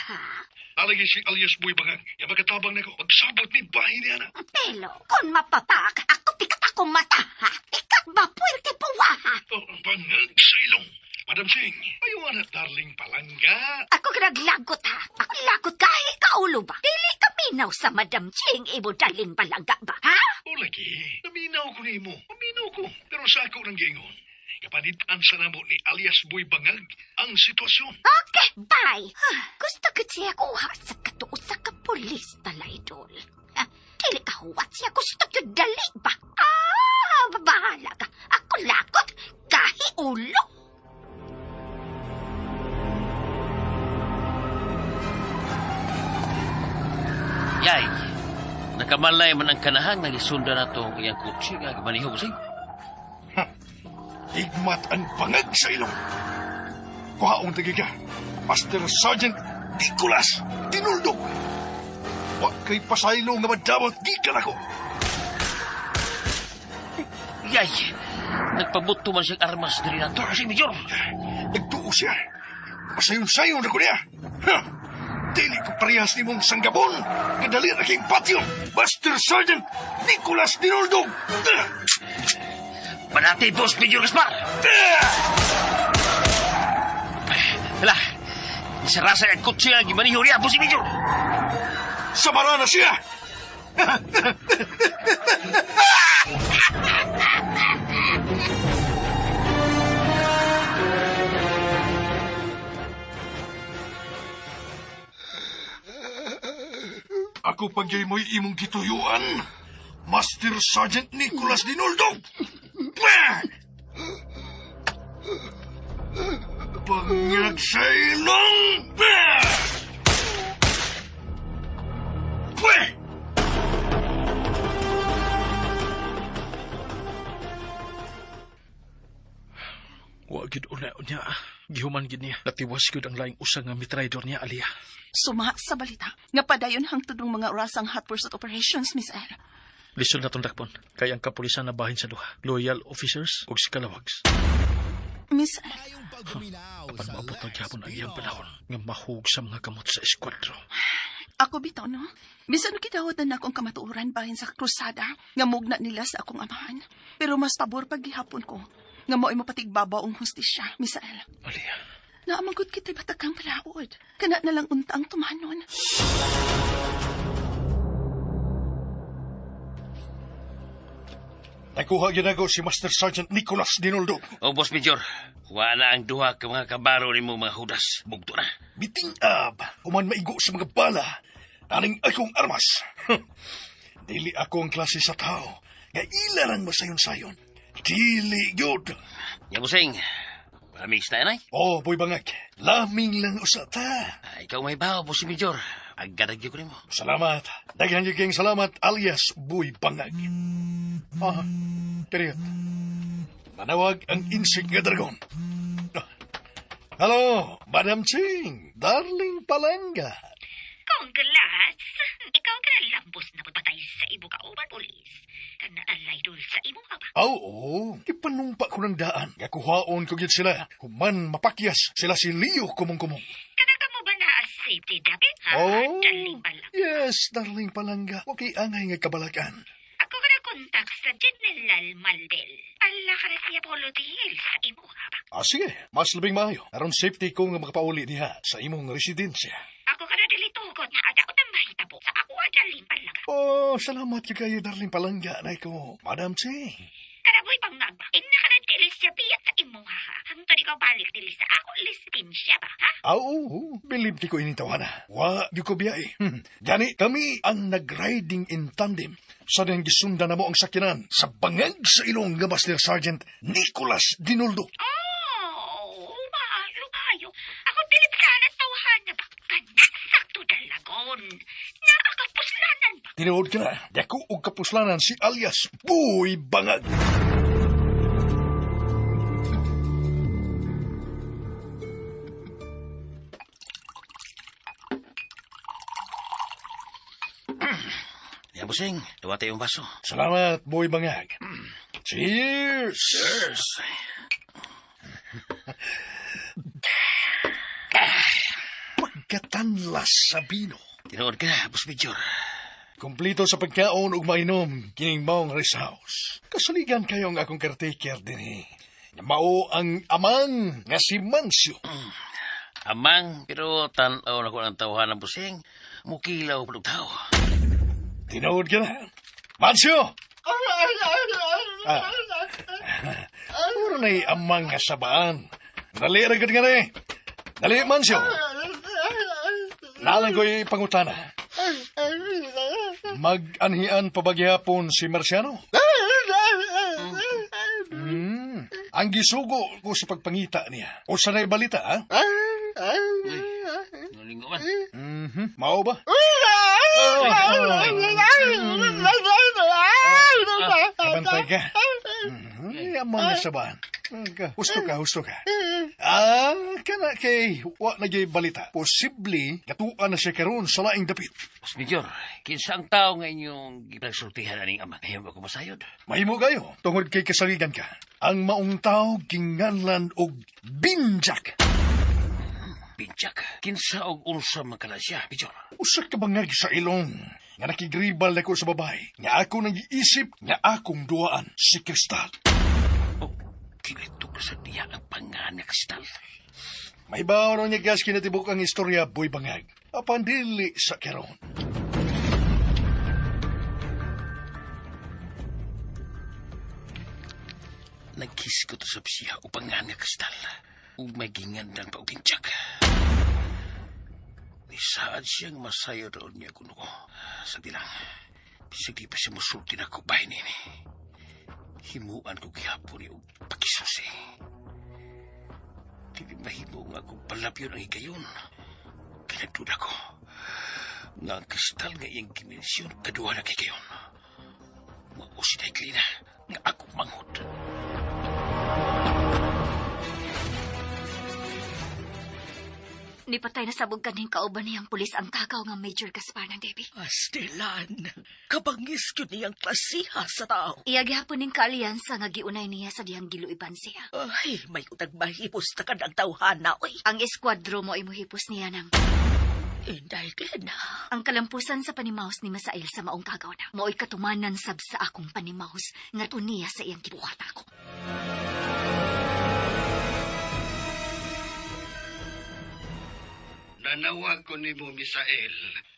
ha? Alagi si alias Boy Bangag. Yung magkatabang na ko, magsabot ni bahay niya na. Pero, kung mapapaka ako, pikat ako mata, ha? Pikat ba, puwerte po, ha? Oh, Bangag sa ilong. Madam Sing, ayaw na darling palangga. Ako naglagot, ha? Ako lagot kahit kaulo ba? Dili ka minaw sa Madam Ching, ibo daling balaga ba, ha? O lagi, naminaw ko ni mo. Naminaw ko. Pero sa ako ng gingon, kapanitan sa namo ni alias Boy Bangag ang sitwasyon. Okay, bye. Gusto ko siya kuha sa katuot sa kapulis tala, idol. Dili ka huwat siya gusto ko dali ba? Bahala ka. Ako lakot kahit ulo. Yay, nakamalay man ang kanahang nagisunda na itong iyang kutsi nga manihog sing. Higmat ang bangag sa ilong. Kuhaong tagi ka, Master Sergeant Nicolas Dinuldog. Wag kay pasaylo nga madawat gikan ako. Yay, nagpabuto man siyang armas diri na ito kasi Major. Nagtuo siya. Masayon-sayon ako niya. Dili ko parehas ni mong sanggabon. Kadali na king patio. Master Sergeant Nicolas Dinuldog. Manati, Boss Major Gaspar. Hala, isarasa ang kutsi ang gimaniho niya, Boss Major. Sabara na siya. Ako pagyay mo'y imong gituyuan, Master Sergeant Nicolas Dinuldog. Bangag sa ilong! Wagid una-una niya. Gihuman gid niya. Natiwas gid ang laing usang nga mitraidor niya, Alia. Suma sa balita. Nga padayon hangtod ng mga orasang hot pursuit operations, Miss El. Lisod na tundakpon. Kay ang kapulisan na bahin sa duha. Loyal officers ug skalawags. Miss El. Apan maabot na gyapon ang iyang panahon nga mahug sa mga kamot sa eskwadro. Ako bitaw, no? Bisan kitawad na akong kamatuuran bahin sa krusada nga mugna nila sa akong amahan. Pero mas pabor pag gihapon ko nga mo'y mapatigbabaw ang hustisya, Miss El. Alia. Naamagod kita'y batakang palaod. Kana na lang untang tumanon. Nakuha yun ako si Master Sergeant Nicolas Dinuldog. O, Boss Major, wala ang duha ka mga kabaro ni mo mga hudas. Bugto na. Biting ab, kuman maigo sa mga bala. Aning akong armas. Dili ako ang klase sa tao. Nga ilarang masayon-sayon. Dili yun. Yabusing, paramix na yanay. Oh, Boy Bangag. Laming lang usata. Ikaw may bawa, Boss Major. Aggadagyo ko rin mo. Salamat. Daghan yung kayong salamat alias Boy Bangag. Period. Manawag ang insig nga dragon. Hello, Madam Ching. Darling Palangga. Congrats! Ikaw ka na lambos na pagpatay sa ibo ka uban polis. Kag naalay dul sa imo ka ba? Oo. Ipanumpa ko ng daan. Gakuhaon ko gid sila. Human mapakyas sila si Leo kumong-kumong. Kanaka mo ba na safety dapat? Oh, Daling bala. yes, Darling Palangga. Okay, angay nga kabalakan. Ako ka na kontak sa General Malbel. Ala ka na siya polotil sa imo ka ba? Sige. Mas labing maayo. Aron safety ko nga makapauli niya sa imong residensya. Ako ka na dilitugot na adaot ang mahitabo sa ako daling bala. Oh, salamat kayo, Darling Palangga. Nay ko, Madam Ching. Karaboy pang nagba. Ina ka na dili siya biyat sa imo ha. Hangtod ikaw balik dili sa ako listin siya ba ha? Oo, believe di ko inintawana. Wa, di ko biyay. Gani, kami ang nag-riding in tandem. Sa din gisunda na mo ang sakyanan sa bangag sa ilong nga Master Sergeant Nicolas Dinuldog. Oh, maayo. Ako bilip ka na tawhan na baka na sakto dalagon. Nakakapuslanan ba? Tinuod ka na, dako og kapuslanan si alias Boy Bangag. Yabusing, duwa tayong baso. Salamat, Boy Bangag. Cheers! Cheers! katanlas sa bino. Tinood ka, Boss Major. Kumplito sa pagkaon ug mainom kining maong rest house. Kasaligan kayo ang akong caretaker dinhi. Mao ang amang nga si Mancio. Amang, pero tanaw na ko ng tawhan ng busing. Mukilaw pa ng tao. Tinood ka na. Mancio! Puro na'y amang nga sabaan. Dali ragad nga na eh. Dali, Mancio. Nalang ko'y pangutana. Mag-anhian pabagyapon si Marciano? Ang gisugo ko sa pagpangita niya. O sanay balita, ha? Nalinggo man. Mao ba? Kabantay ka. Amang nga sabaan. Husto ka. Kana kay wa na gyud balita. Posible katuan na siya karon sa laing dapit. Boss Major, kinsa ang tao nga inyong ginagsultihan aning amang. Ayaw ako masayod. Mahimo kayo, tungod kay kasaligan ka. Ang maong tao ginganlan og Binjak. Binjak, kinsa og unsa man kana siya, Major? Usa ka bangag sa ilong nga nakigribal ako sa babae. Nga ako nang iisip nga akong duaan si Kristal. Kinitok sa diya ang panganak Kristal. May baon niya gas kinatibok ang istorya, Boy Bangag. Apan dili sa karon. Nagkis ko to sa siya o panganak Kristal. O may gingandan pa o Binjak. Isaad siyang masayo doon niya kuno ko. Sabi lang, sige pa siya masulti na ko bahay nini. Himuan ko gihapon ni og pakisusi. Dili mahimo nga akong palapyon ang higayon. Kinagduda ko nga ang Kristal nga iyang kimensyon kaduha na higayon. Mausi na iklina nga akong manghod. Nipatay na sabog kaning kauban niyang pulis ang kagaw nga Major Gaspar ng Debbie. Astilan, kabangis yun niyang klasiha sa tao. Iya gihapon ning kaalyansa nga giunay niya sa diyang giluiban siya. Ay, may utag mahipos na kadang tawhana, oy. Ang eskwadro mo ay muhipos niya ng Inday ka na. ang kalampusan sa panimahos ni Masail sa maong kagaw na. Mao'y katumanan sab sa akong panimahos nga tuniya sa iyang gibuhat ako. Nanawag ko ni mo, Misael.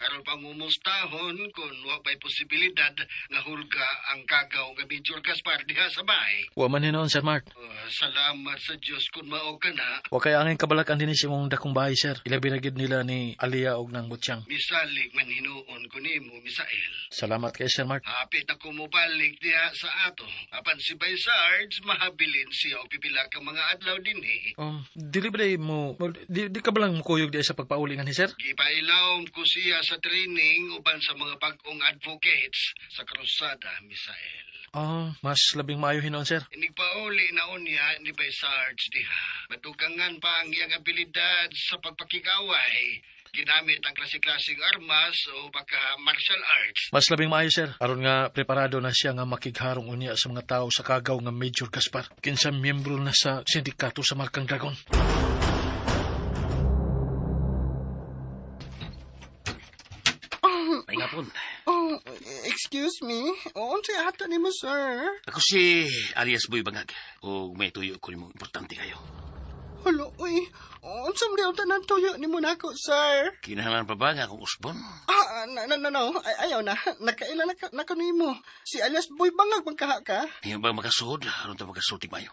Aron pangumustahon kung wa pa'y posibilidad nga hulga ang kagaw nga Major Gaspar diha sa bahay. Wa man hinoon, Sir Mark. Salamat sa Diyos kung mao ka na. Wa kaya angin kabalakan din si mong dakong bahay, sir. Ilabi na gid nila ni Alia og nang Butsyang. Misalig man hinuon ko ni mo, Misael. Salamat kay Sir Mark. Hapit ako mobalik diha sa ato. Apan si Bay Sarge, mahabilin siya o pipila ka mga adlaw din eh. Dili ba mo, di ka ba lang mukuyog di sa pagpaulingan ni sir? Gipailawom ko siya sa training uban sa mga bagong advocates sa krusada, Misael. Mas labing maayo hinoon, sir. Inigpauli na unya ni Bay Sarge diha. Matugangan pa ang iyang abilidad sa pagpakigaway. Ginamit ang klase-klaseng armas o baka martial arts. Mas labing maayo, sir. Aron nga preparado na siya nga makigharong unya sa mga tao sa kagaw nga Major Gaspar. Kinsa miyembro na sa sindikato sa Markang Dragon. Ay nga pon. Excuse me? Unsay hata nimo, sir? Ako si alias Boy Bangag. O may tuyo ko nimo importante kayo. Hala, uy. Unsam daw tanan tuyo nimo nako, sir? Kinahanglan pa ba nga akong usbon? No. Ayaw na. Nakailan na nimo. Si alias Boy Bangag magkaha ka? Hindi ba makasud? Aron ta makasulti mayo?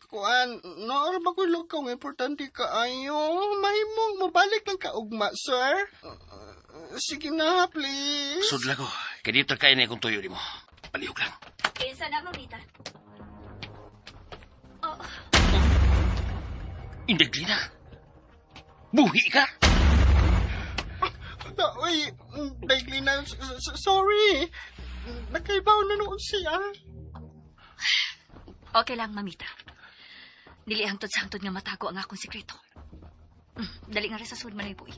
Kuan, naara ba ko lukaw nga importante ka ayo? Mahimong mabalik lang ka ugma, sir? Sige na, please. Sudla ko. Kaya dito kain na akong tuyo nimo. Palihog lang. Kinsa na, mamita? Indeglina. Buhi ka? Uy, Daglina, sorry. Nakaibaw na noon siya. Okay lang, mamita. Dili hangtod-hangtod nga matago ang akong sikreto. Dali nga rin sa sud man ay buhi.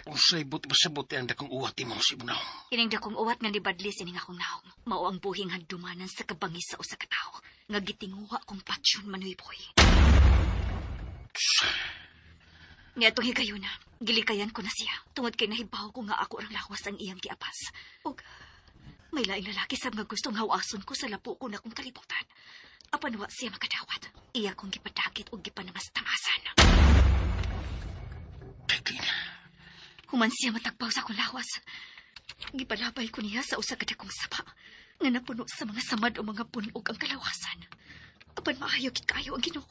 Usay buti-buti ang dakong uwat mo si Bunaw. Kining dakong uwat nga nibadli sining akong naong. Mao ang buhing handumanan sa kabangis sa usa ka tawo nga gitinguha kong patsyon Manoy Boy. Niadtong higayuna, gilikayan ko na siya tungod kay nahibaw ko nga ako ang lawas ang iyang giapas. Ug may laing lalaki sab nga gustong hawason ko sa lapo ko na kong kalibutan. Apan wa siya makadawat. Iya kong gipadakit ug gipanamas-tamasan. Jacqueline, Human siya matagpaw sa akong lawas. Gipalabay ko niya sa usa ka dakong sapa nga napuno sa mga samad o mga punog ang kalawasan. Apan maayo gid kayo ang Ginoo.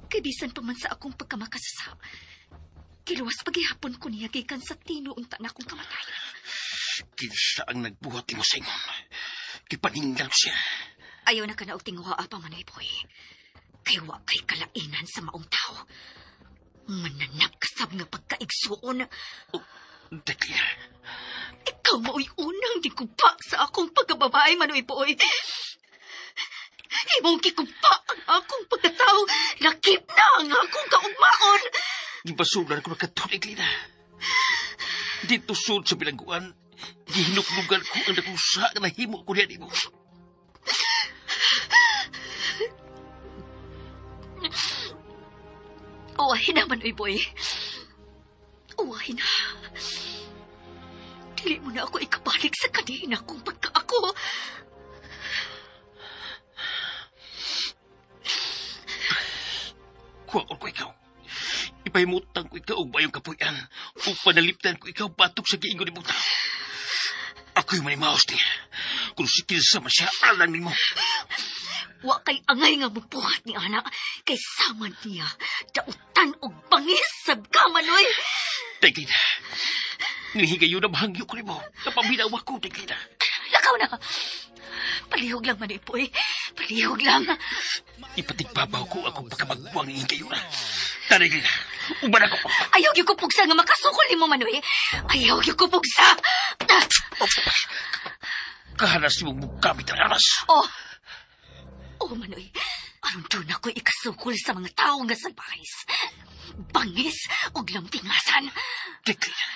Kay bisan pa man sa akong pagkamakasasa, kiluwas paghihapon ko niya gikan sa tinuong tanak kong kamatayan. kinsa ang nagbuhat mo sa ingon. Kipaninggan siya. Ayaw na ka na og tinguha pa Manoy Boy. Kay wa kay kalainan sa maong tao. Mananap kasab nga pagkaigsuon. Jacqueline, Ikaw mao'y unang gikupa sa akong pagkababae, Manoy Boy. Imong gikupa ang akong pagkatao. Lakip na ang akong kaugmaon. gibasulan ko na katulig, Lina. Dito sud sa bilangguan, gihinuklugan ko ang nakusa na nahimo ko niya mo. Uwahin na, Manoy Boy. Uwahin na. Dili mo na ako ikabalik sa kanina kung pagkaako. Kuwakon ko ikaw. Ipahimutang ko ikaw og bayong kapuyan. O panaliptan ko ikaw batok sa giingon ni mo tao. Ako'y manimaos niya. Kung si kinsa man siya, alam ni mo. Wa kay angay nga mupuhat ni anak. Kay saman niya. Dautan og bangis sab ka, Manoy. Teglina, nihigayon na bahangyo ko ni mo. Napaminaw ako, Teglina. Lakaw na. Palihog lang, Manoy Boy. Palihog lang. Ipatigbabaw ko akong pagkamagbuwang ni higayon na. Teglina, uban ako. Ayaw yung kupugsa nga makasukol ni mo, Manoy. Ayaw yung kupugsa. Kahanas mong mugkamit ang aras. Oh, Manoy. Aron doon ako'y ikasukol sa mga tao nga salbahis. Bangis o lampingasan. Teglina,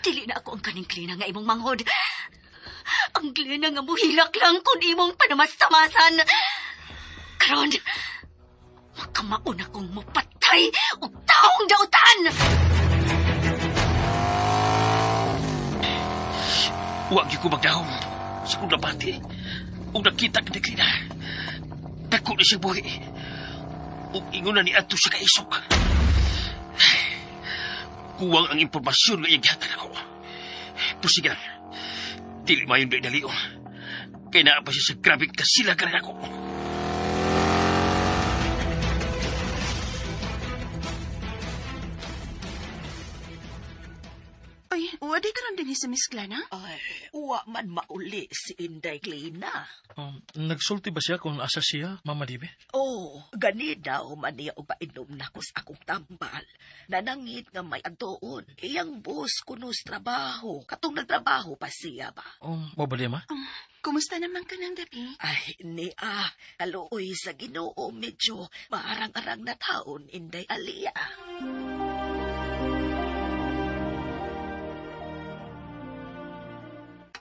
Dili na ako ang kaning klina nga imong manghod. Ang klina nga muhilak lang kung imong panamastamasan. Karon, makamaon akong mapatay o taong dautan. huwag yung ko magdahom sa kong nabati. Kung nakita ka, Teglina, dako na siya buhi. Kung ingon na ni Ato siya kaisok. Kuwang ang impormasyon nga iyaghatan ako. Pero sige lang, dili mayon na inaliw. Kaya naa pa siya sa grabing kasilagan ako. Ay, wadi ka ron din sa Miss Glana? Ay, uwa man mauli si Inday Glina. Nagsulti ba siya kung asa siya, Mama Dibe? Oh, gani daw man niya o painom na ko sa akong tambal. Nanangit nga may adoon. Iyang boss kunos trabaho. Katong nagtrabaho pa siya ba? Mabali, Ma? Kumusta naman ka ng gabi? Ay, kaluoy sa Ginoo medyo maarang-arang na taon, Inday Alia.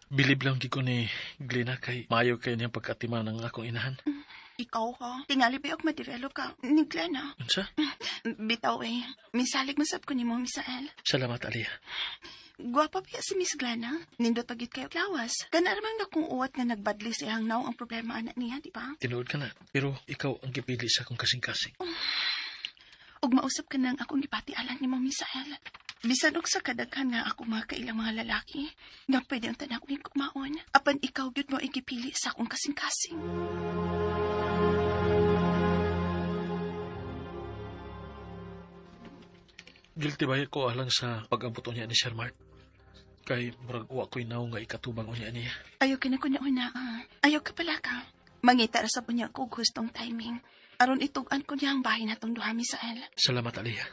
Bilib lang di ko ni Glina kay mayo kay niyang pagkatiman ng akong inahan. Ikaw ka. Tingali ba yung madevelop ka ni Glana? Unsa? Bitaw misalig masab ko ni mo, Misael. Salamat, Alia. Gwapa pa si Miss Glana. Nindot pagit kayo lawas. Ganarmang na kung uwat nga nagbadli siyang naw ang problema anak niya, di ba? Tinuod ka na. Pero ikaw ang gipili sa akong kasing-kasing. Ug mausap ka nang akong gipatialan ni mo, Misael. Bisan og sa kadaghan nga ako mga kailang mga lalaki, nga pwede ang tanak ni kumaon. Apan ikaw gyud mo ikipili sa akong kasing-kasing. Guilty ba ko alang sa pag-abot niya ni Sir Mark? Kay murag uwa ko'y naw nga ikatubang niya niya. Ayaw ka na ko na Ayaw ka pala ka. Mangita ra sa punya ko gustong timing. Aron itugan ko niya ang bahay na tong duha, Misael. Salamat, Alia.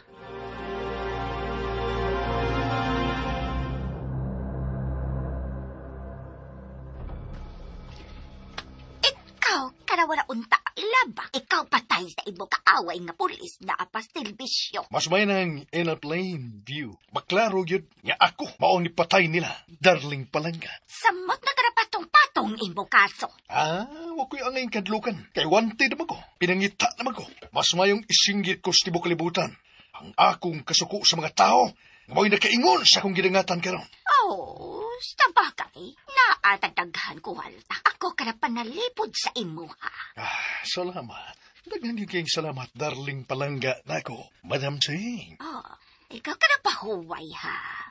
Ikaw, karawala unta laba. Ikaw patay sa imo kaaway nga pulis na apas telebisyo. Mas may nang in a plain view. Maklaro yun nga ako, maong nipatay nila. Darling Palangga. Samot na karapatong-pato Unong imo kaso. Wa ko'y angay kadlukan. Kay wanted naman ko. Pinangita naman ko. Mas mayong isinggit ko sa tibok kalibutan. Ang akong kasuko sa mga tao, mo'y nakaingon sa akong ginangatan karon. Oh, sa bagay, naatadaghan ko halta. Ako ka na panalipod sa imo, ha? Salamat. Daghan yung kayong salamat, darling palangga na ako, Madam Ching. Oh, ikaw ka na pahuway, ha?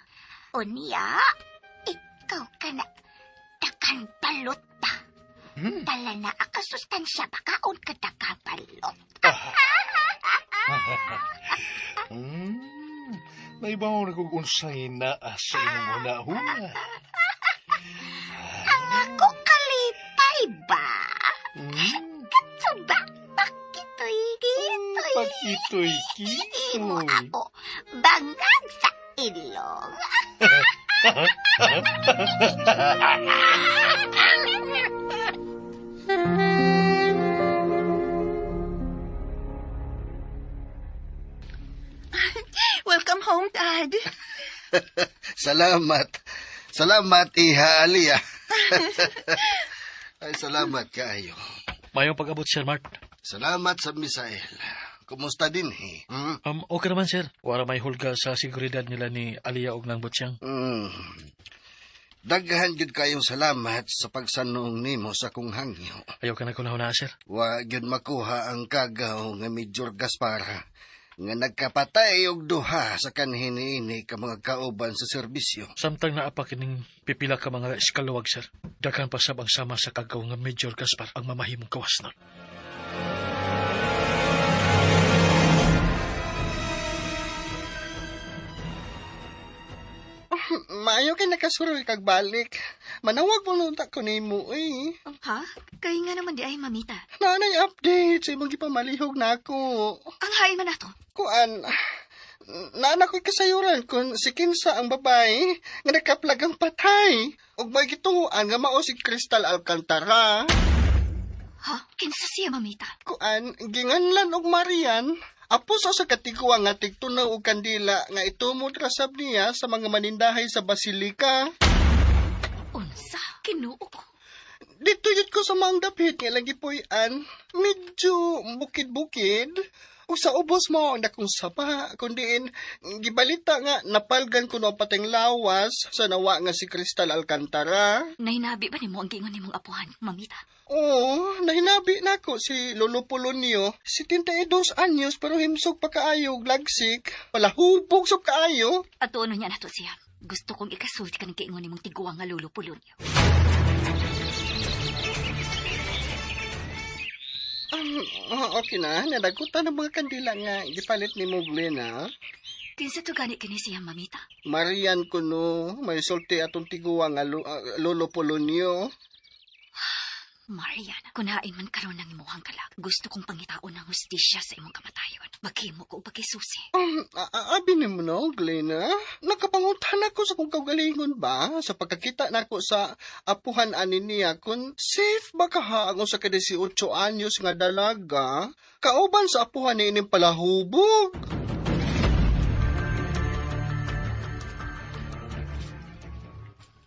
Unya, ikaw ka na dakan balot ta. Tala na akasustansya, bakaon ka dakan balot. Naibaw na kong unsay na sa imong una-una. Ang ako kalipay ba? Katsuba, pakitoy-kitoy. Imo Pakitoy-kitoy. ako, bangag sa ilong. Welcome home, Dad. Salamat. Salamat, Iha Alia. Ay, salamat kaayo. Mayong pag-abot, Sir Mart. Salamat sa Misael. Kumusta din, he? Okay naman, sir. Wala may hulga sa seguridad nila ni Alia og nang Butsyang. Daghan gyud kayong salamat sa pagsanong nimo sa kong hangyo. Ayaw ka na kunahuna, sir. Wa gyud makuha ang kagaw nga Major Gaspar nga nagkapatay og duha sa kanhini-ini ka mga kauban sa serbisyo. Samtang naapa kining pipila ka mga iskaluwag, sir. Daghan pa sab ang sama sa kagaw nga Major Gaspar ang mamahimong kawas nun. Maayo kay nakasuroy kag balik. Manawag mo nung ko nimo, eh. Ha? Kaya nga naman di ay mamita. Nanay update sa imong gipamalihog na ako. Ang hain man ato. Kuan, naanak ko'y kasayuran kung si Kinsa ang babae nga nakaplagang patay. Ug may gitunguan nga mao si Crystal Alcantara. Ha? Kinsa siya mamita? Kuan, ginganlan og Marian. Apo sa katiguang nga tigtunaw og kandila nga itumod rasab niya sa mga manindahay sa Basilika. Unsa? Kinuo ko. Dito yun ko sa mga dapit nga lagi puyan. Medyo bukid-bukid. O sa ubos mo ang dakong sapa. Kundiin, gibalita nga napalgan ko no pateng lawas sa nawa nga si Crystal Alcantara. Nainabi ba ni mo ang gingon ni mong apuhan, mamita? Oo, nahinabi na ko si Lolo Polonio. 72 anyos pero himsog pa kaayo, glagsik. Palahubog sa kaayo. At ano niya na to siya? Gusto kong ikasulti ka ng kaingon ni mong tiguang nga Lolo Polonio. Okay na, nadagutan ang mga kandila nga gipalit ni Moglena. Kinsa to gani kini siya, mamita? Marian kuno, may sulti atong tiguang nga Lolo Polonio. Mariana, kunain man karon ng imuhang kalag. Gusto kong pangitaon ng hustisya sa imong kamatayon. Maghimo ko pagkisusi. Abi ni mo no, Glena? Nakapangutan ako sa kung kaugalingon ba? Sa pagkakita nako sa apuhan ani niya kung safe ba kahaang sa 18 anyos nga dalaga? Kauban sa apuhan ni ining palahubog.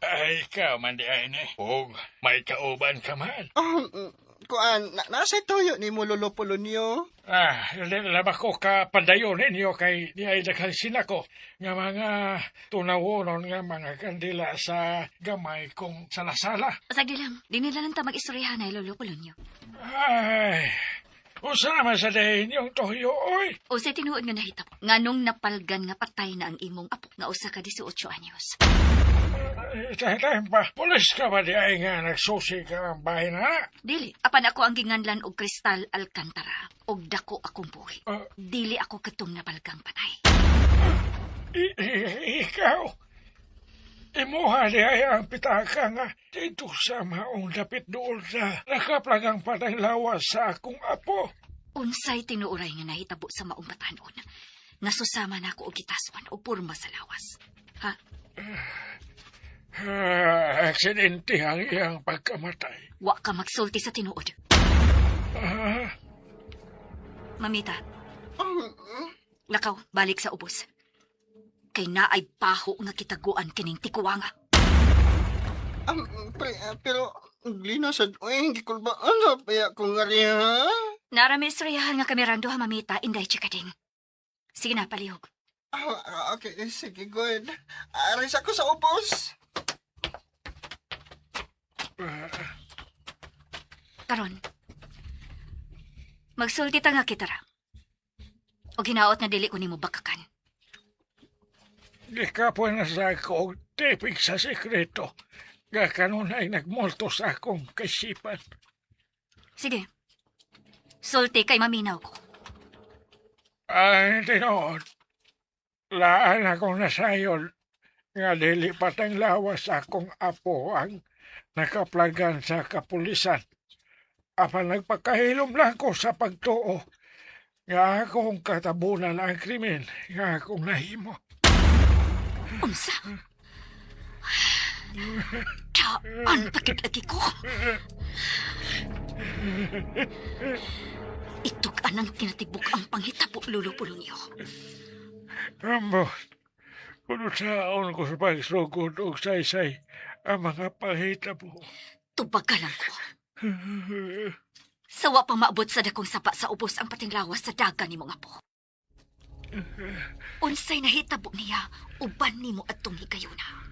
Ay, ikaw, man di ay ni. O, may kauban ka man. Kuan, nasa toyo ni mo Lolo Polonio? Laba ko ka padayon ninyo kay di ay daghang sila ko nga mga tunawonon nga mga kandila sa gamay kong salasala. Sagdi lang, di nila lang ta mag-istoryahan ay Lolo Polonio. Ay, usa naman sa dahin yung toyo, oy. O sa tinuod nga nahitap, nganong napalgan nga patay na ang imong apo nga usa ka 18 anyos. Tayo pa, pulis ka ba di ay nga nagsusi ka ng bahay na? Dili, apan ako ang ginganlan og Crystal Alcantara, og dako akong buhi. Dili ako katong napalgang patay. Ikaw, imuha di ay ang pitaka nga dito sa maong dapit doon sa nakaplagang patay lawas sa akong apo. Unsay tinuuray nga nahitabo sa maong batanon, nga susama na ako og gitaswan o purma sa lawas. Ha? Aksidente ang iyang pagkamatay. Wa ka magsulti sa tinuod. Mamita. Lakaw, balik sa ubos. Kay naay baho nga kitaguan kining tikuwanga. Pero Glina sad, uy, hindi ko ba, ano, paya ko nga rin, ha? Narami istoryahan nga kami rando ha mamita, inday chikading. Sige na, palihog. Okay, sige, good. Aris ako sa upos. Karon, magsulti ta nga kita ra. O ginaot na dili ko nimo bakakan. Di ka po na sa ako tipig sa sekreto. Gakanon ay nagmulto sa akong kaisipan. Sige. Sulti kay maminaw ko. Ay, tinood. Laan akong nasayon nga dili patang lawas akong apo ang nakaplagan sa kapulisan. Apan nagpakahilom lang ko sa pagtuo nga akong katabunan ang krimen nga akong nahimo. Unsa? Daan pagkilagi ko. Itug anang tinatibok ang panghitabo lulo-pulo niyo. Ambot, kuno saon ko sa pagsugod o saysay ang mga panghitabo. Tubagalan ko. Sawa pang maabot sa dakong sapa sa ubos ang patinglawas sa daga ni mga po. Unsay nahitabo niya, uban ni mo atong higayuna.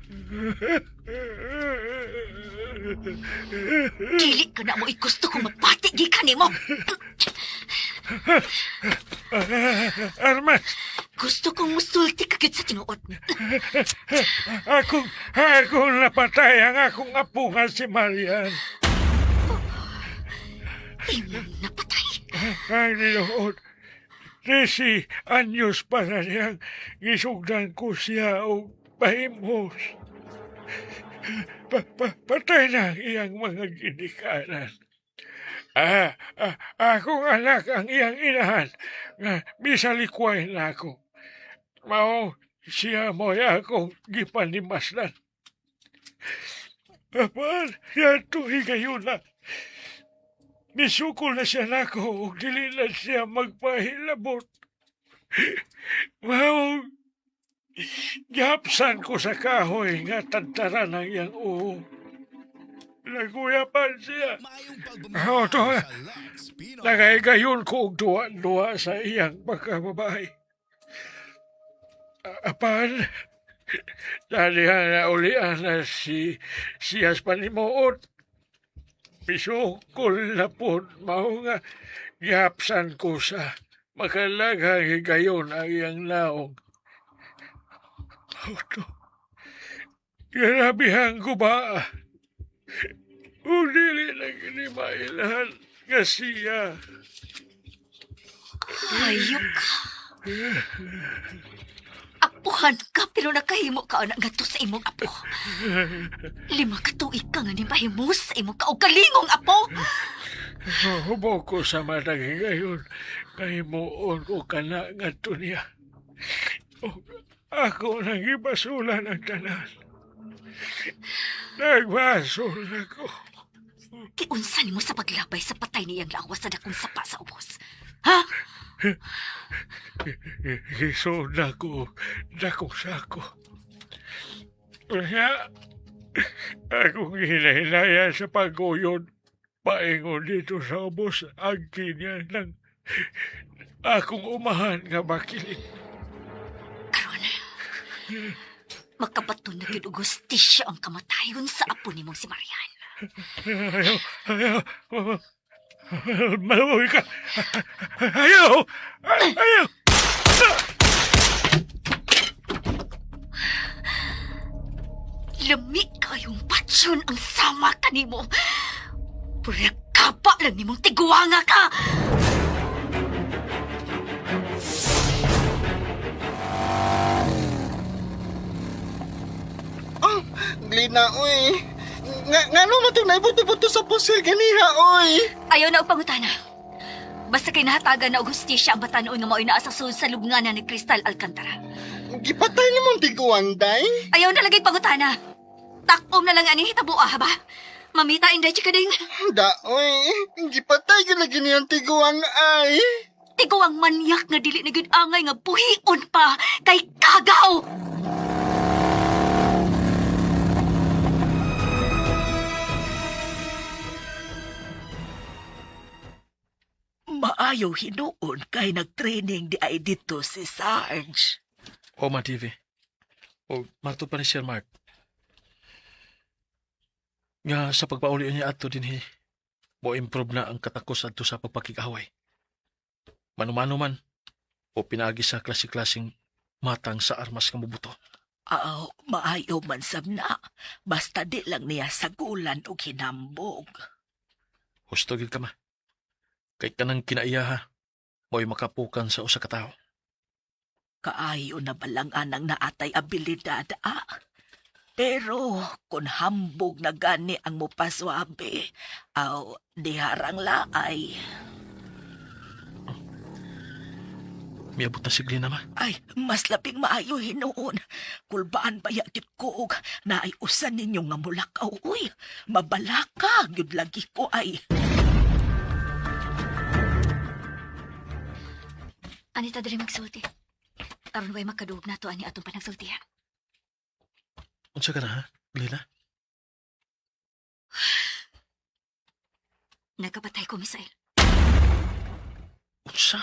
Dili ka na mo igusto kung mapati gikan ni mo. Armas, Gusto kong musulti kagid sa tinuod. akong napatay ang akong apo nga si Marian. Imong napatay. Ay, nilood. 13 anyos pa na niyang gisugdan ko siya o pahimos. Patay na ang iyang mga ginikanan. Akong anak ang iyang inahan nga misalikway na ako. Mao siya mo'y akong gipanimaslan. Apan, yato higayon na. Misukol na siya nako ug dili na siya magpahilabot. Mao, gihapsan ko sa kahoy nga tantaran ang iyang uho. Naguyapan siya. Ako to, nagaigayon ko og duwa-duwa sa iyang pagkababae. Apan, dalihan na ulian na siyas panimuot. Pisukol na po, mao nga gihapsan ko sa makalaghang higayon ang iyang naong. Auto, garabihan ko ba? O dili na ginimailan nga siya. Hayok ka. Apuhan ka pero nakahimo ka na nga to sa imong apo. 5 ka tuig ka nga ni mahimos sa imong kaugalingong apo. Hubo ko sa matang higayon, kahimuon ko ka na nga to niya. O, ako nang ibasulan ang tanan. Nagbasol ako. Kiunsa nimo sa paglabay sa patay niyang lawas sa dakong sapa sa ubos. Ha? Iso na ko, dakong sako. Kaya, akong hinahinayan sa paguyod, paingon dito sa ubos, ang kinyan ng akong umahan nga makilit. Karon, magkabaton na gid og hustisya ang kamatayon sa apo nimong si Marian. Ayaw. Maluwi ka. Ayaw. Lami kayong patsyon ang sama ka nimo. Pura kapa lang nimong tiguanga ka. Glina, uy. Nga no matong naibuto-buto sa pusil ganiha, uy. Ayaw na og pangutana. Basta kay nahatagan na og hustisya ang batanon nga mao'y naa sa sud sa lubnganan ni Cristal Alcantara. Gipatay ni mong tiguang, day. Ayaw na lagay pangutana. Takom na lang ani hitabua ha ba? Mamita inday chikading. Da, uy. Gipatay ko lagi niyang tiguang, ay. Tiguang manyak nga dili na gid angay nga buhion pa kay kagaw. Maayo hinuon kay nag-training di ay dito si Sarge. O, TV. O, marto pa ni Sir Mark. Nga sa pagpauli niya ato din mo improve na ang katakos adto sa pagpakikaway. Manumano man, o pinagi sa klase-klaseng matang sa armas nga mubuto. Aw, maayo man sab na. Basta di lang niya sagulan o hinambog. Husto gid ka ma. Kay kanang kinaiyaha, mo'y makapukan sa usa ka tawo. Kaayo na balangan ang naatay abilidad, Pero kung hambog na gani ang mupaswabe, aw, diharang laay. Miabot na sigli na ma. Ay, mas labing maayo hinuon. Kulbaan ba yakit ko na ay usan ninyo nga mulakaw, uy. Mabalaka, yun lagi ko ay. Anita diri magsulti. Aron way makadug na to ani atong panagsultihan. Unsa ka na ha, Lila? Nagkapatay ko, Misael. Unsa?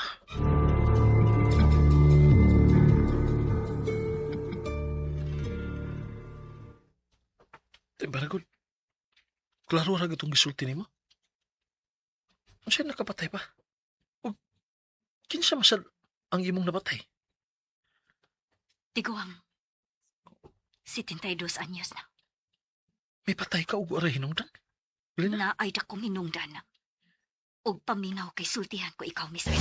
Baragod. Klaro ra itong gisulti nimo. Unsa nakapatay pa? O kinsa masal ang imong nabatay? Tiguang 72 anyos na. May patay ka ug aray hinungdan? Lina? Na ay dakong hinungdan. Og paminaw kay sultihan ko ikaw, Misael.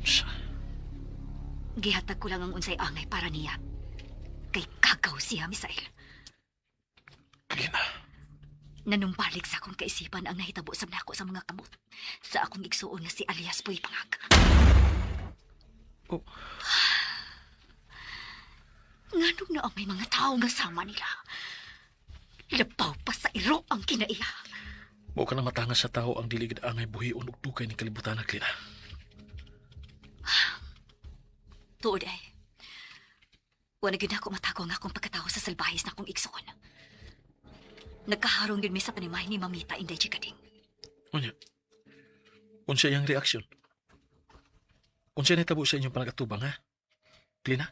Unsa? Gihatag ko lang ang unsay angay para niya. Kay kagaw siya, Misael. Lina. Nanumbalik sa akong kaisipan ang nahitabo sa nako sa mga kamot sa akong igsuon nga si Alias Puy Pangag. Oh. Nganong na ang may mga tao nga sama nila. Labaw pa sa iro ang kinaiya. Mo ka na matanga sa tao ang diligid angay buhion ug dugay ni kalibutan na Lina. Tuod ay. Wala gid ako matago nga akong pagkatao sa salbahis na akong igsuon. Nagkaharong yun mi sa panimay ni Mamita Inday Chikading. Unya. Unsa iyang reaksyon? Unsa nitabo sa inyong panagatubang, ha? Lina?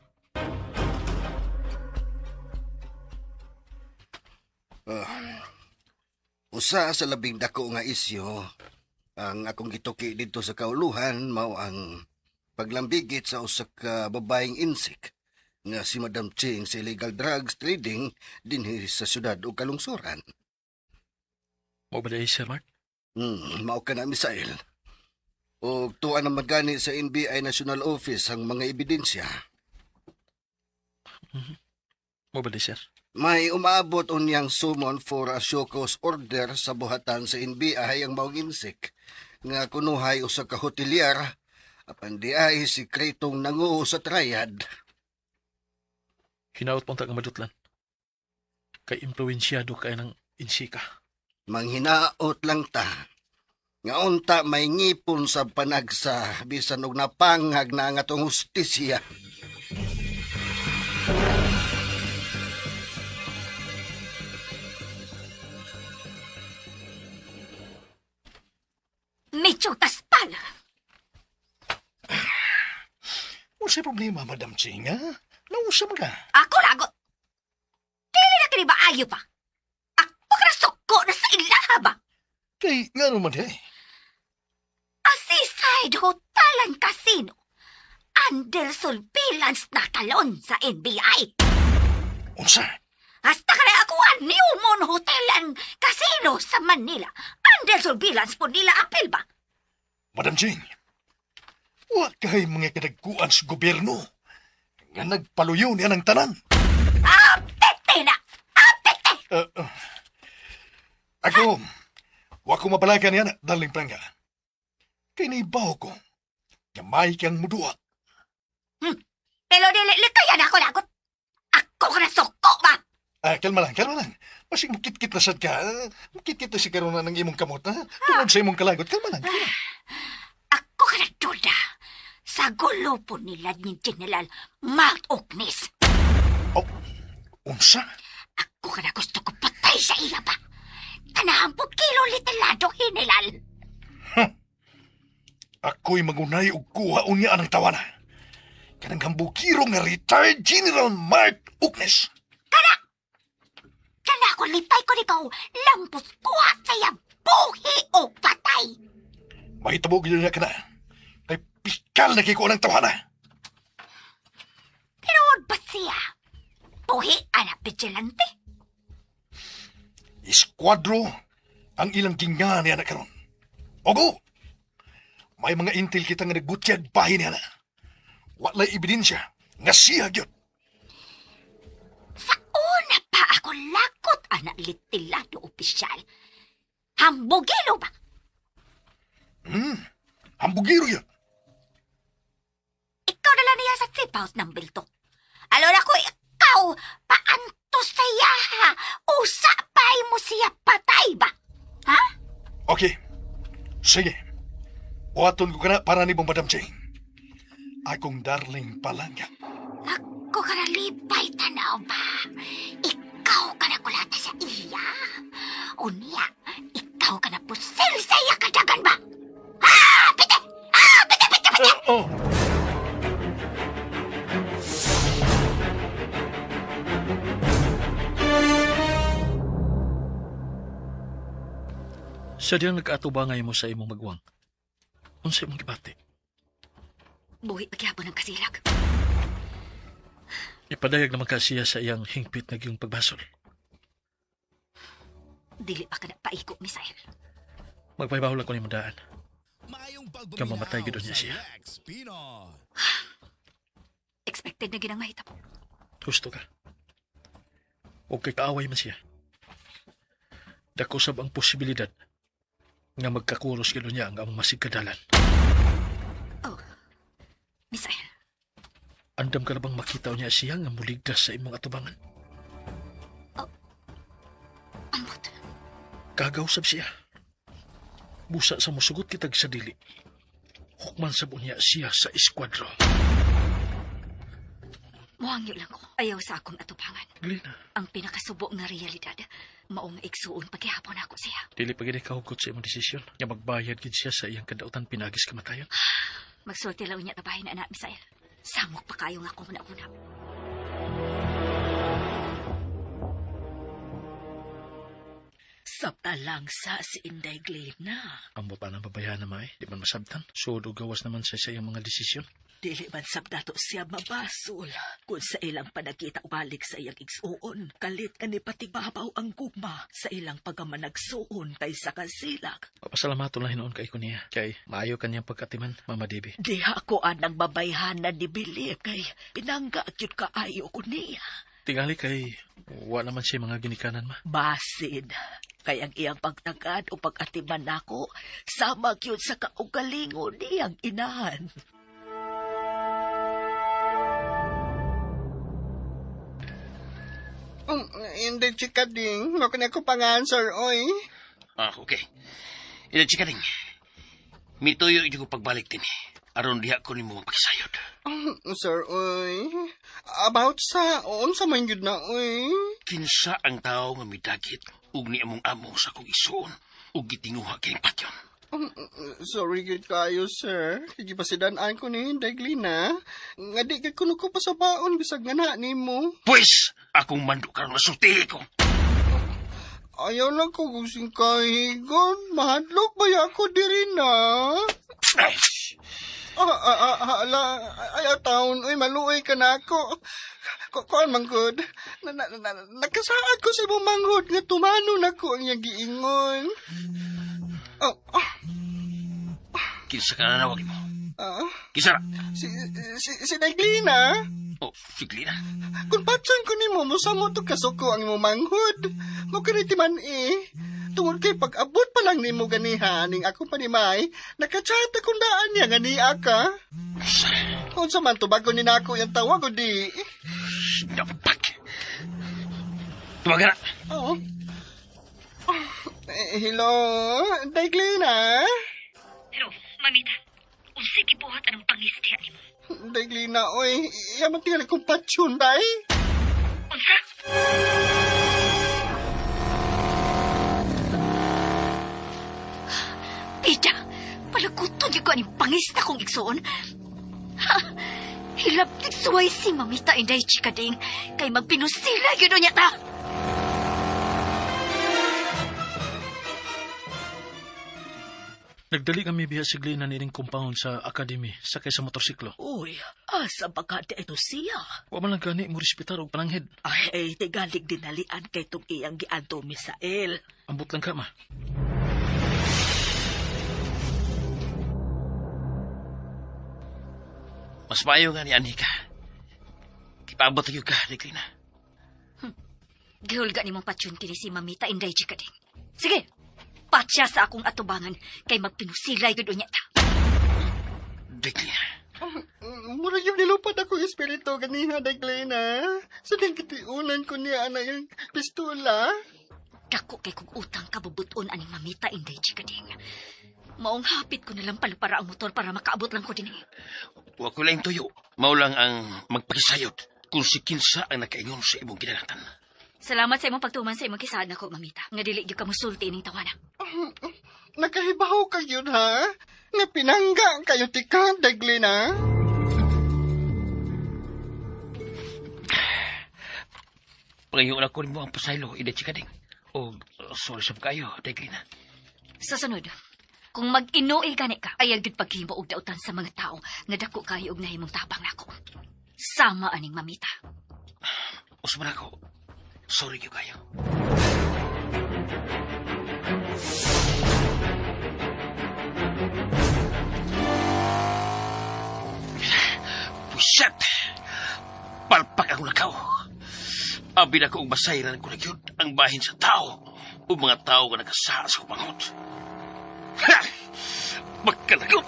Usa sa labing dako nga isyo, ang akong gituki dito sa kauluhan mao ang paglambigit sa usa ka babaeng insik nga si Madam Ching sa illegal drugs trading dinhi sa syudad o kalungsuran. Mo ba Sir Mark? Mao ka na, Misael. O tuwa na magani sa NBI National Office ang mga ebidensya. Mo ba Sir? May umaabot unyang summon for a show cause order sa buhatan sa NBI ang maong insik nga kunuhay usa ka hotelyar apan di ay sikretong nanguho sa triad. Hinaot pong tagang madutlan. Kay impluensyado kay ng insika. Manghinaot lang ta. Nga unta may ngipon sa panagsa bisan og napangag na nga tong hustisya. Medyo kaspal! Unsa problema, Madam Ching, ha? Nausam ka. Ako lagot! Dili na kini ba ayo pa? Ako krasuko na sa ilaha ba? Kay, nga naman Seaside Hotel and Casino. Andel surveillance na talon sa NBI. Unsa? Hasta ka na akuan ni Umon Hotel and Casino sa Manila. Andel surveillance po nila apel ba? Madam Ching, wa kay mga kadagkuan sa gobyerno nga nagpaluyo niya ng tanan. Apete na! Apete! Ako, wa ko mapalakan yan, darling prangga. Kay naibaw ko, nga may kang muduak. Pero dili kaya na ako lagot. Ako krasuko ba? Kalma lang. Masig mukit-kit na sad ka. Mukit-kit na si karoon ng imong kamot, ha? Tungod sa imong kalagot. Kalma lang. Ako ka nagduda sa gulo po nila ni General Mount Oknis. Oh, unsa? Ako ka na gusto ko patay sa iya ba? sigurado hinilal. Ako'y magunay og kuha unya ang tawana. Kanang hambugiro nga retired General Mark Uknes. Kana ko lipay ko nikaw, lampos kuha saya buhi o patay. Mahitabo gid niya kana. Kay pikal na kiko ng tawana. Tinuod ba siya? Buhi anak vigilante? Iskwadro ang ilang ginga niya na karon. Ogo! May mga intel kita nga nagbutyag bahin niya na. Walay ebidensya nga siya gyud. Sa una pa ako lakot anak litilado opisyal. Hambugilo ba? Hambugiro yun. Ikaw na lang niya sa safe house ng bilto. Alora ko ikaw, paanto saya ha? Usa pa'y mo siya patay ba? Ha? Okay. Sige. Buhaton ko ka na para ni mong Madam Jane. Akong darling palangga. Ako ka na lipay tanaw ba? Ikaw ka na kulata sa iya. Unya, ikaw ka na pusil sa iya kadagan ba? Ha? Pite! Ha? Pite, pite, pite! Oh. Sadyang nag-atubangay mo sa imong magwang. Unsa imong gibati? Buhi pagyapon ng kasilag. Ipadayag naman ka siya sa iyang hingpit na giyong pagbasol. Dili pa ka na paiko, Misael. Magpahibahol ako ni mundaan. Kamamatay gid niya siya. Expected na ginang mahitap. Gusto ka. O kay kaaway man siya. Dakusab ang posibilidad nga magkakuros gid niya ang among masigkadalan. Oh, Misael. Andam ka na bang makita niya siya nga muligtas sa imong atubangan? Ambot. Kagausap siya. Busa sa musugot kitag sa dili. Hukman sa niya siya sa eskwadro. Muhangyo lang ko. Ayaw sa akong atubangan. Glina, Ang pinakasubo nga realidad, maong igsuon paghihapon ako siya. dili pa gid kahugot sa imong desisyon nga magbayad gid siya sa iyang kadautan pinagis kamatayon. Magsulti lang niya tabahin na anak, Misael. Samok pa kayo nga ako una-una. Sabta lang sa si Inday Glena. Amo pa nang babayan na may, di man masabtan. Sudo gawas naman sa iyang mga desisyon. Dili man sabdato siya mabasol. Kung sa ilang panagkita balik sa iyang igsuon, kalit ka ni patibabaw ang gugma sa ilang pagamanagsuon kaysa kasilag. Papasalamaton lang hinoon kay ko niya. Kay maayo kanyang pagkatiman, Mama Debbie. Diha ko anang babayhanan ni Billy kay pinangga akyut kaayo ko niya. Tingali kay wa naman siya mga ginikanan ma. Basid, kay ang iyang pagtagad o pag-atiman nako, sama kyut sa kaugalingon niyang inahan. Hindi, chikading. Makanya ko pang-answer, oy. Okay. Ila chika ding. Mituyo ito ko pagbalik din. Aron diha ko ni mo magpakisayod. Sir, oy. About sa, sa man yun na, oy. Kinsa ang tao nga midagit ug ni among amo sa kong isuon ug gitinguha kay patyon. Sorry gid kayo, sir. Hindi pa sidanaan ko ni Inday Glena. Nga di ka kuno ko pa sa baon, bisag nga na ni mo. Pues, akong mando karon masulti ko. Ayaw lang ko gusing kahigon. Mahadlok ba ako diri na? Ay, Ayaw taon. Uy, maluoy ka na ako. Kuan manggod. Nakasaad ko sa imong manghod nga tumano na ko ang iyang giingon. kinsa ka na nawag mo. Ah, Kinsa na? si Daglina. Oh, sigli na. Kung patsan ko nimo mosamot og kasuko ang imong manghod. Mo kaniti man tungod kay pag-abot pa lang nimo ganiha ning ako pa ni May, nakachat akong daan niya nga niya ka. Unsa man to bago ni nako yang tawag o di? Dapat. Tumaga na. Oh. Hello, Daglina? Hello, mamita. Unsay gibuhat anong pangisdiha nimo? Daglina, oy, yaman tingali kong patsyon, day. Unsa? Palaguton yung ko aning pangista kong igsoon. Ha? Hilabtig suway si Mamita Inday Chikading kay magpinusila yun niya ta. Nagdali kami biya sigli na nining compound sa academy sakay sa motorsiklo. Uy, asa ba ka ito siya? Wa man lang gani mo respetar og pananghid. Ay, tigalig dinalian kay itong iyang giadto, Misael. Ambot lang ka, ma. Mas maayo nga ni Anika. Kipabot yung ka, Declina. Gihulga ni mong patsyon kini si Mamita Inday Chikading. Sige, patya sa akong atubangan kay magpinusila yun niya ta. Declina. Mura yung nilupad ako espiritu ganiha, Daglina. Sa din kitiunan ko niya na yung pistola. Dako kay kong utang kabubuton ani Mamita Inday Chikading. Maong hapit ko nalang palupara ang motor para makaabot lang ko din. Wa ko lang tuyo. Mao lang ang magpakisayot kung si kinsa ang nakaingon sa imong ginanatan. Salamat sa imong pagtuman sa imong kisaad nako, Mamita. Nga dili gyud ka musulti ining tawana. Nakahibaw kayo, ha? Nga pinangga kayo tika, Daglina. Pangayon ako rin mo ang pasaylo, Inday Chikading. O, sorry sa kayo, Declina. Sa sunod, kung mag-inuil gani ka, ayag gyud paghimo og dautan sa mga tao nga dako kayo og nahimong tabang nako. Sama aning Mamita. Usman ako. Sorry kayo kayo. Pusyat! Palpak ako nakaw. Abi na ko ang masayran ko na yun ang bahin sa tao o mga tao nga nagkasaha sa kumangot. Ha! Magkalagot!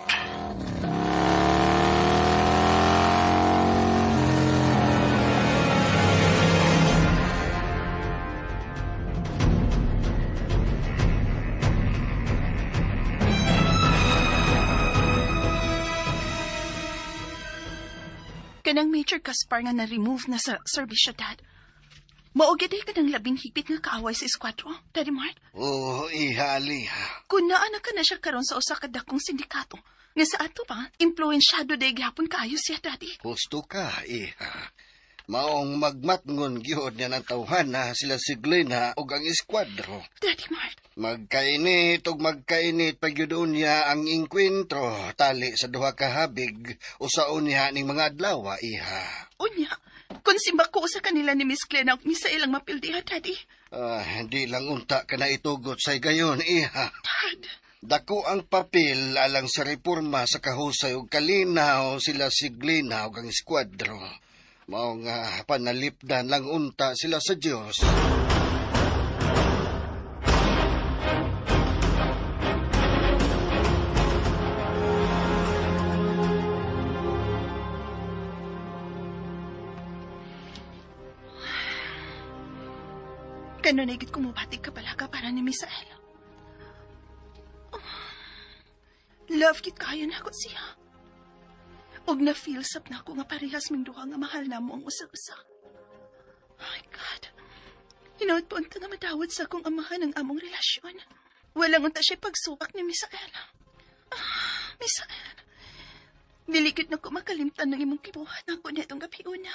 Kanang Major Gaspar nga na-remove na sa serbisyo, Dad. Maugid ka ng labing hipit nga kaaway sa eskwadro, Daddy Mart. Oh, ihali ha. Kung naana ka na siya karon sa usa ka dakong sindikato, nga sa ato pa, impluensyado day gyapon kaayo siya, Daddy. Gusto ka, iha. Maong magmatngon gihod niya ng tawhana sila si Glena o ang eskwadro. Daddy Mart. Magkainit o magkainit pagyudon niya ang inkwentro tali sa duha ka habig o sa unya ning mga adlaw, iha. Unya, kung simba ko sa kanila ni Miss Glenn ang misa ilang mapildiha, Daddy. Hindi lang unta ka na itugot sa gayon, iha. Dad. Dako ang papel alang sa reforma sa kahusay o kalinaw sila si Glena o ang eskwadro. Mao nga panalipdan lang unta sila sa Dios. Kano na igit kumubatig ka pala ka para ni Misael. Love kit kayo na ako siya. Og na-feel sap na ako nga parehas ming duha nga mahal na mo ang usa-usa. Oh my God. Hinaut po unta nga madawad sa akong amahan ng among relasyon. Walang unta siya pagsubak ni Misael. Misael. Dilikit na ko makalimtan ng imong kibuhat na ako netong gabi una.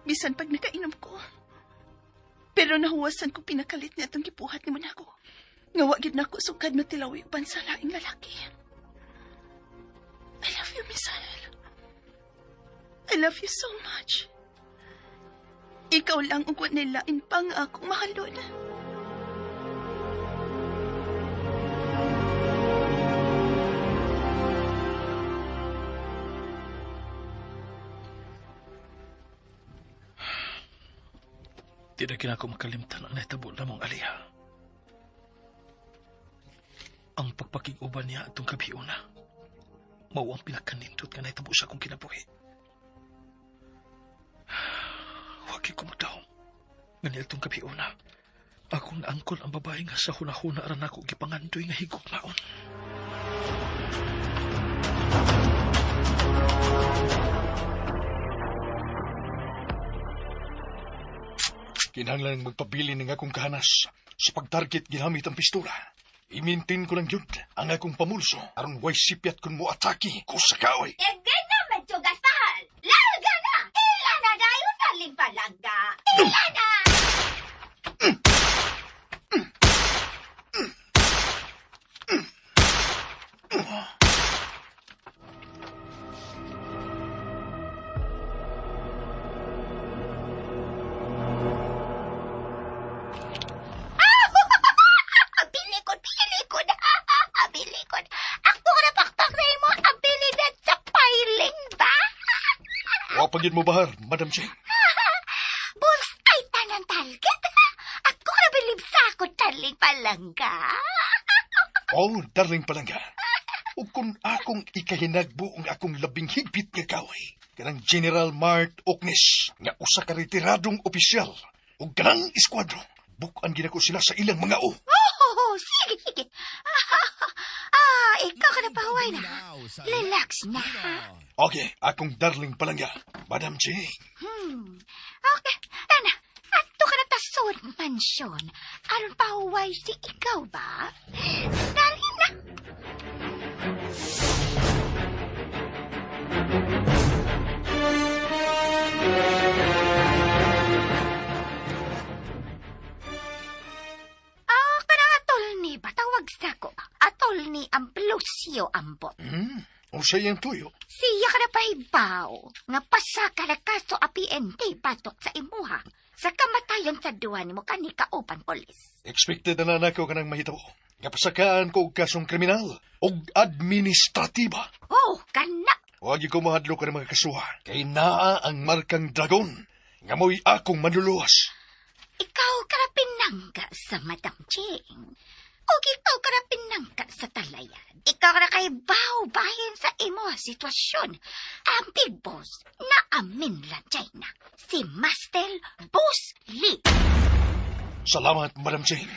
Bisan pag nakainom ko. Pero nahuwasan ko pinakalit niya itong kipuhat ni Manako. Nga wagid na ako sukad matilawi uban sa laing lalaki. I love you, Misael. I love you so much. Ikaw lang ang nilain pa nga akong mahalon. Di na kinako makalimtan ang naitabo na mong aliha. Ang pagpakiguban niya atong kabiuna. Mao ang pinakanindot nga naitabo sa akong kinabuhi. Wagi ko magdaong. Nga atong kabiuna. Akong naangkol ang babae nga sa hunahuna aran ako gipangandoy nga higugmaon. Kinahanglan magpabili ng akong kahanas sa pagtarget ginamit ang pistola. Imintin ko lang yun ang akong pamulso aron way sipyat kun mo atake ko sa kaaway. Egay naman, Tugasahal! Larga na! Ila na dayon daling palangga! Ila na! Bilikod! Bilikod! Ako na pakpak sa imo abilidad sa piling ba? Wapagin mo bahar, Madam Cheng. Bulls ay tanan talgit. Ako na bilib sa ako taling palangga. Oh, darling palangga. Ug kung akong ikahinagbo ang akong labing higpit nga kaway, kanang General Mart Oknes, nga usa ka retiradong opisyal, ug kanang eskwadro, bukan ginako sila sa ilang mga o. Oh, sige. Ikaw ka na pahuway na. Relax na. Okay, akong darling palangga, Madam Cheng. Okay, tana. Ato ka na tasod mansyon. Aron pahuway si ikaw ba? Dali na. Kanang atol ni Batawag Sako. Atol ni Amplosio Ambot. Usay ang tuyo. Siya ka na pahibaw. Nga pasa ka na kaso a PNP batok sa imuha. Sa kamatayon sa duwa ni mo kani kaupan polis. Expected na nako kanang mahitabo. Nga pasakaan ko og kasong kriminal ug administratiba. Oh, kana. Huwag ko mahadlo ka ng mga kasuha. Kay naa ang markang dragon. Nga mo'y akong manluluwas. Ikaw ka na pinangga sa Madam Cheng. O ikaw ka na pinangga sa talayan. Ikaw ka na kaibaw bahin sa imo sitwasyon. Ang big boss na amin lang China. Si Master Boss Lee. Salamat, Madam Cheng.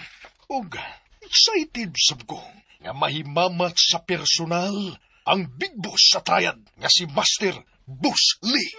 Ug excited sab ko nga mahimamat sa personal ang big boss sa triad nga si Master Boss Lee.